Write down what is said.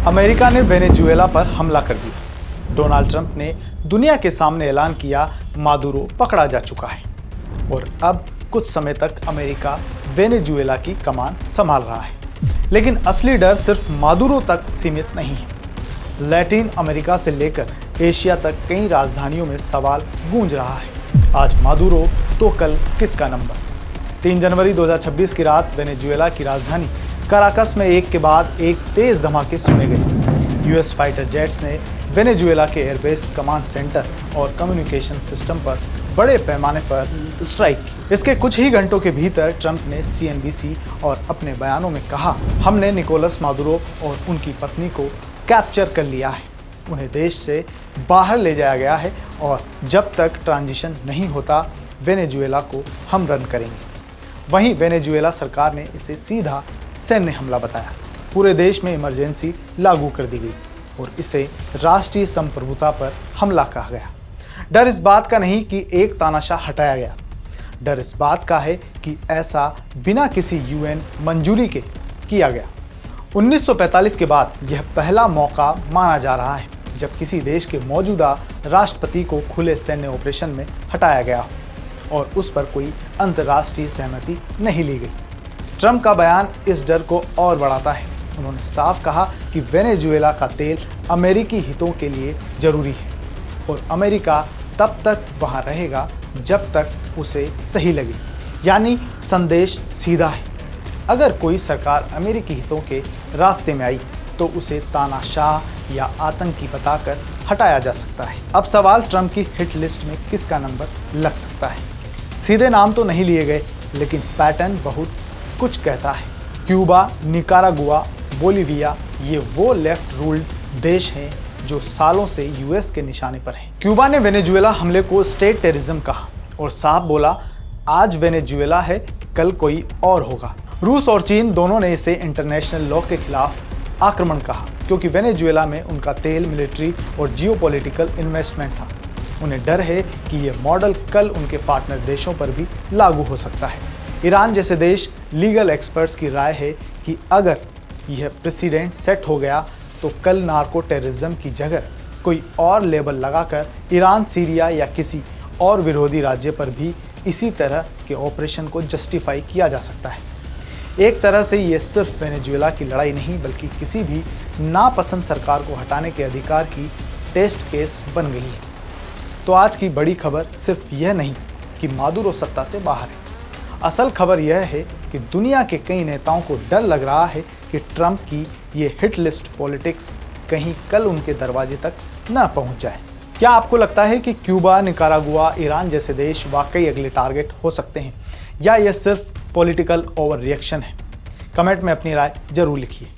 America ने Venezuela पर हमला कर दिया। डोनाल्ड ट्रंप ने दुनिया के सामने ऐलान किया मादुरो पकड़ा जा चुका है और अब कुछ समय तक अमेरिका वेनेजुएला की कमान संभाल रहा है। लेकिन असली डर सिर्फ मादुरो तक सीमित नहीं है। लैटिन अमेरिका से लेकर एशिया तक कई राजधानियों में सवाल गूंज रहा है, आज मादुरो तो कल किसका नंबर। 3 जनवरी 2026 की रात वेनेजुएला की राजधानी कराकस में एक के बाद एक तेज धमाके सुने गए। यूएस फाइटर जेट्स ने वेनेजुएला के एयरबेस, कमांड सेंटर और कम्युनिकेशन सिस्टम पर बड़े पैमाने पर स्ट्राइक की। इसके कुछ ही घंटों के भीतर ट्रंप ने सीएनबीसी और अपने बयानों में कहा, हमने निकोलस मादुरो और उनकी पत्नी को कैप्चर कर लिया है, उन्हें देश से बाहर ले जाया गया है और जब तक ट्रांजिशन नहीं होता वेनेजुएला को हम रन करेंगे। वहीं वेनेजुएला सरकार ने इसे सीधा सैन्य हमला बताया। पूरे देश में इमरजेंसी लागू कर दी गई और इसे राष्ट्रीय संप्रभुता पर हमला कहा गया। डर इस बात का नहीं कि एक तानाशाह हटाया गया, डर इस बात का है कि ऐसा बिना किसी यूएन मंजूरी के किया गया। 1945 के बाद यह पहला मौका माना जा रहा है जब किसी देश के मौजूदा राष्ट्रपति को खुले सैन्य ऑपरेशन में हटाया गया हो और उस पर कोई अंतर्राष्ट्रीय सहमति नहीं ली गई। ट्रंप का बयान इस डर को और बढ़ाता है। उन्होंने साफ कहा कि वेनेजुएला का तेल अमेरिकी हितों के लिए जरूरी है और अमेरिका तब तक वहां रहेगा जब तक उसे सही लगे। यानी संदेश सीधा है, अगर कोई सरकार अमेरिकी हितों के रास्ते में आई तो उसे तानाशाह या आतंकी बताकर हटाया जा सकता है। अब सवाल ट्रंप की हिट लिस्ट में किसका नंबर लग सकता है। सीधे नाम तो नहीं लिए गए, लेकिन पैटर्न बहुत कुछ कहता है। क्यूबा, निकारागुआ, बोलिविया ये वो लेफ्ट रूल्ड देश हैं जो सालों से यूएस के निशाने पर हैं। क्यूबा ने वेनेजुएला हमले को स्टेट टेररिज्म कहा और साफ बोला, आज वेनेजुएला है, कल कोई और होगा। रूस और चीन दोनों ने इसे इंटरनेशनल लॉ के खिलाफ आक्रमण कहा क्योंकि वेनेजुएला में उनका तेल, मिलिट्री और जियोपॉलिटिकल इन्वेस्टमेंट था। उन्हें डर है कि यह मॉडल कल उनके पार्टनर देशों पर भी लागू हो सकता है। ईरान जैसे देश, लीगल एक्सपर्ट्स की राय है कि अगर यह प्रेसिडेंट सेट हो गया तो कल नार्को टेररिज्म की जगह कोई और लेबल लगाकर ईरान, सीरिया या किसी और विरोधी राज्य पर भी इसी तरह के ऑपरेशन को जस्टिफाई किया जा सकता है। एक तरह से ये सिर्फ वेनेजुएला की लड़ाई नहीं बल्कि किसी भी नापसंद सरकार को हटाने के अधिकार की टेस्ट केस बन गई है। तो आज की बड़ी खबर सिर्फ यह नहीं कि मादुरो सत्ता से बाहर है, असल खबर यह है कि दुनिया के कई नेताओं को डर लग रहा है कि ट्रंप की ये हिट लिस्ट पॉलिटिक्स कहीं कल उनके दरवाजे तक न पहुंच जाए। क्या आपको लगता है कि क्यूबा, निकारागुआ, ईरान जैसे देश वाकई अगले टारगेट हो सकते हैं या यह सिर्फ पॉलिटिकल ओवर रिएक्शन है? कमेंट में अपनी राय जरूर लिखिए।